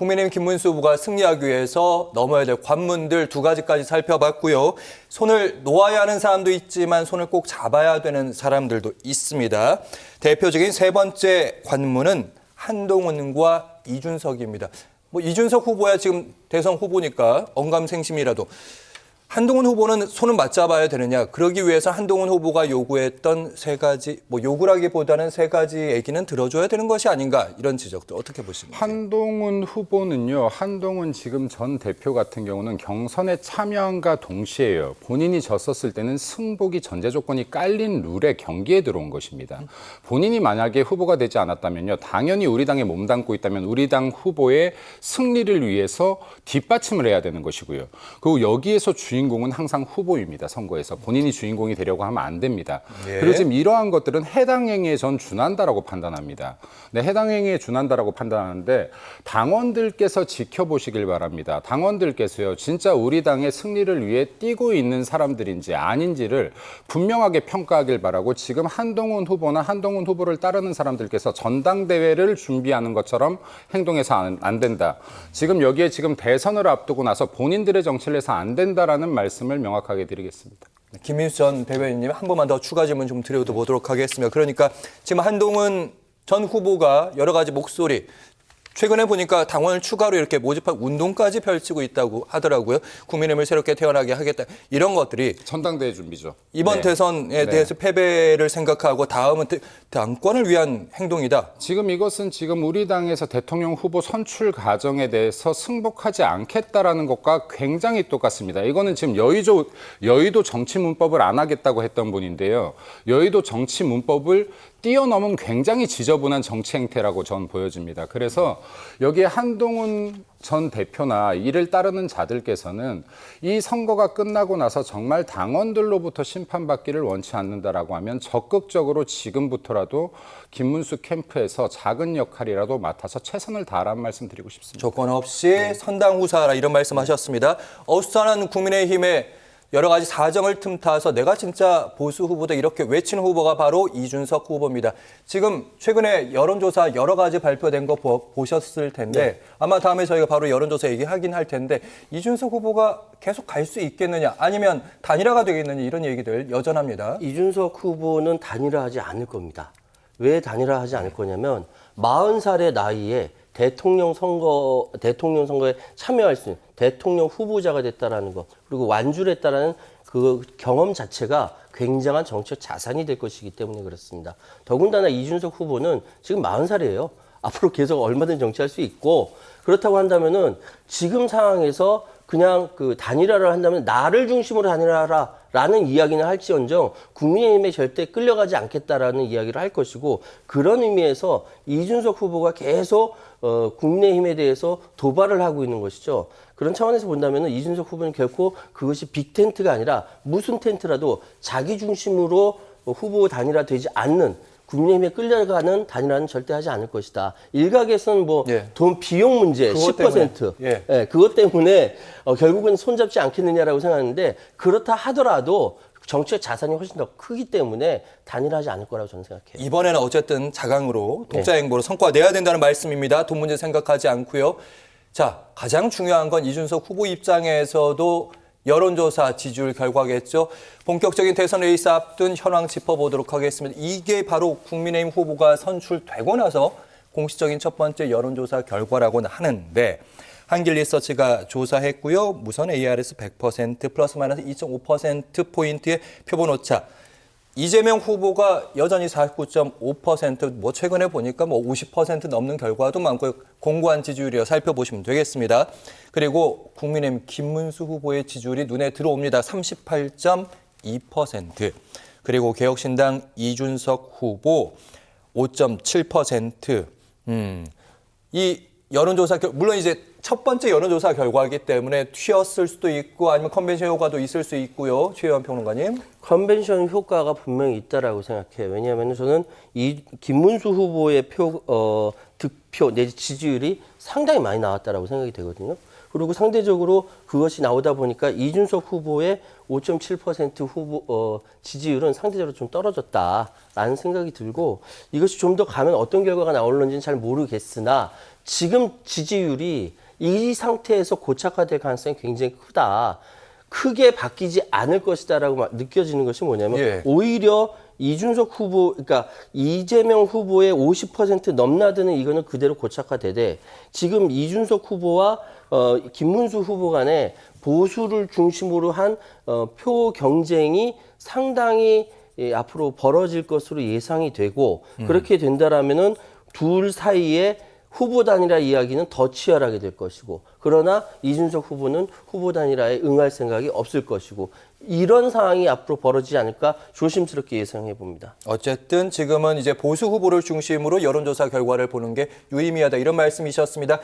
국민의힘 김문수 후보가 승리하기 위해서 넘어야 될 관문들 두 가지까지 살펴봤고요. 손을 놓아야 하는 사람도 있지만 손을 꼭 잡아야 되는 사람들도 있습니다. 대표적인 세 번째 관문은 한동훈과 이준석입니다. 이준석 후보야 지금 대선 후보니까 언감생심이라도 한동훈 후보는 손은 맞잡아야 되느냐. 그러기 위해서 한동훈 후보가 요구했던 세 가지, 요구라기보다는 세 가지 얘기는 들어줘야 되는 것이 아닌가. 이런 지적도 어떻게 보십니까? 한동훈 후보는요. 한동훈 지금 전 대표 같은 경우는 경선에 참여함과 동시에요. 본인이 졌었을 때는 승복이 전제 조건이 깔린 룰에 경기에 들어온 것입니다. 본인이 만약에 후보가 되지 않았다면요. 당연히 우리 당에 몸담고 있다면 우리 당 후보의 승리를 위해서 뒷받침을 해야 되는 것이고요. 그리고 여기에서 주인공은 항상 후보입니다. 선거에서. 본인이 주인공이 되려고 하면 안 됩니다. 예. 그리고 지금 이러한 것들은 해당 행위에 전 준한다라고 판단합니다. 네, 해당 행위에 준한다라고 판단하는데 당원들께서 지켜보시길 바랍니다. 당원들께서요. 진짜 우리 당의 승리를 위해 뛰고 있는 사람들인지 아닌지를 분명하게 평가하길 바라고 지금 한동훈 후보나 한동훈 후보를 따르는 사람들께서 전당대회를 준비하는 것처럼 행동해서 안 된다. 지금 여기에 지금 대선을 앞두고 나서 본인들의 정치를 해서 안 된다라는 말씀을 명확하게 드리겠습니다. 김민수 전 대변인님 한 번만 더 추가 질문 좀 드려보도록 하겠습니다. 그러니까 지금 한동훈 전 후보가 여러 가지 목소리, 최근에 보니까 당원을 추가로 이렇게 모집한 운동까지 펼치고 있다고 하더라고요. 국민의힘을 새롭게 태어나게 하겠다. 이런 것들이 전당대회 준비죠. 이번 네. 대선에 대해서 패배를 생각하고 다음은 당권을 위한 행동이다. 지금 이것은 지금 우리 당에서 대통령 후보 선출 과정에 대해서 승복하지 않겠다라는 것과 굉장히 똑같습니다. 이거는 지금 여의도 정치 문법을 안 하겠다고 했던 분인데요. 여의도 정치 문법을 뛰어넘은 굉장히 지저분한 정치 행태라고 저는 보여집니다. 그래서 여기에 한동훈 전 대표나 이를 따르는 자들께서는 이 선거가 끝나고 나서 정말 당원들로부터 심판받기를 원치 않는다라고 하면 적극적으로 지금부터라도 김문수 캠프에서 작은 역할이라도 맡아서 최선을 다하라는 말씀 드리고 싶습니다. 조건 없이 선당후사하라 이런 말씀하셨습니다. 어수선한 국민의힘의 여러 가지 사정을 틈타서 내가 진짜 보수 후보다 이렇게 외치는 후보가 바로 이준석 후보입니다. 지금 최근에 여론조사 여러 가지 발표된 거 보셨을 텐데 아마 다음에 저희가 바로 여론조사 얘기하긴 할 텐데 이준석 후보가 계속 갈 수 있겠느냐 아니면 단일화가 되겠느냐 이런 얘기들 여전합니다. 이준석 후보는 단일화하지 않을 겁니다. 왜 단일화하지 않을 거냐면 40살의 나이에 대통령 선거에 참여할 수 있는 대통령 후보자가 됐다라는 것, 그리고 완주를 했다라는 그 경험 자체가 굉장한 정치적 자산이 될 것이기 때문에 그렇습니다. 더군다나 이준석 후보는 지금 40살이에요. 앞으로 계속 얼마든지 정치할 수 있고, 그렇다고 한다면은 지금 상황에서 그냥 그 단일화를 한다면 나를 중심으로 단일화하라라는 이야기는 할지언정 국민의힘에 절대 끌려가지 않겠다라는 이야기를 할 것이고, 그런 의미에서 이준석 후보가 계속 국민의힘에 대해서 도발을 하고 있는 것이죠. 그런 차원에서 본다면 이준석 후보는 결코 그것이 빅텐트가 아니라 무슨 텐트라도 자기 중심으로 후보 단일화 되지 않는, 국민의힘에 끌려가는 단일화는 절대 하지 않을 것이다. 일각에서는 돈 비용 문제 그것 10%. 때문에. 그것 때문에 결국은 손잡지 않겠느냐라고 생각하는데, 그렇다 하더라도 정치적 자산이 훨씬 더 크기 때문에 단일화하지 않을 거라고 저는 생각해요. 이번에는 어쨌든 자강으로 독자 행보로 성과 내야 된다는 말씀입니다. 돈 문제 생각하지 않고요. 자, 가장 중요한 건 이준석 후보 입장에서도 여론조사 지지율 결과겠죠. 본격적인 대선 레이스 앞둔 현황 짚어보도록 하겠습니다. 이게 바로 국민의힘 후보가 선출되고 나서 공식적인 첫 번째 여론조사 결과라고는 하는데 한길리서치가 조사했고요. 무선 ARS 100% 플러스 마이너스 2.5%포인트의 표본 오차. 이재명 후보가 여전히 49.5%, 최근에 보니까 50% 넘는 결과도 많고요. 공고한 지지율이요. 살펴보시면 되겠습니다. 그리고 국민의힘 김문수 후보의 지지율이 눈에 들어옵니다. 38.2%. 그리고 개혁신당 이준석 후보 5.7%. 이 여론조사, 물론 이제 첫 번째 여론조사 결과이기 때문에 튀었을 수도 있고 아니면 컨벤션 효과도 있을 수 있고요. 최혜원 평론가님. 컨벤션 효과가 분명히 있다라고 생각해요. 왜냐하면 저는 이 김문수 후보의 득표 내지 지지율이 상당히 많이 나왔다라고 생각이 되거든요. 그리고 상대적으로 그것이 나오다 보니까 이준석 후보의 5.7% 후보 지지율은 상대적으로 좀 떨어졌다라는 생각이 들고, 이것이 좀 더 가면 어떤 결과가 나올는지는 잘 모르겠으나 지금 지지율이 이 상태에서 고착화될 가능성이 굉장히 크다. 크게 바뀌지 않을 것이다라고 느껴지는 것이 뭐냐면 예. 오히려 이준석 후보, 그러니까 이재명 후보의 50% 넘나드는 이거는 그대로 고착화되되 지금 이준석 후보와 김문수 후보 간에 보수를 중심으로 한 표 경쟁이 상당히 앞으로 벌어질 것으로 예상이 되고 그렇게 된다라면은 둘 사이에 후보 단일화 이야기는 더 치열하게 될 것이고 그러나 이준석 후보는 후보 단일화에 응할 생각이 없을 것이고 이런 상황이 앞으로 벌어지지 않을까 조심스럽게 예상해 봅니다. 어쨌든 지금은 이제 보수 후보를 중심으로 여론조사 결과를 보는 게 유의미하다 이런 말씀이셨습니다.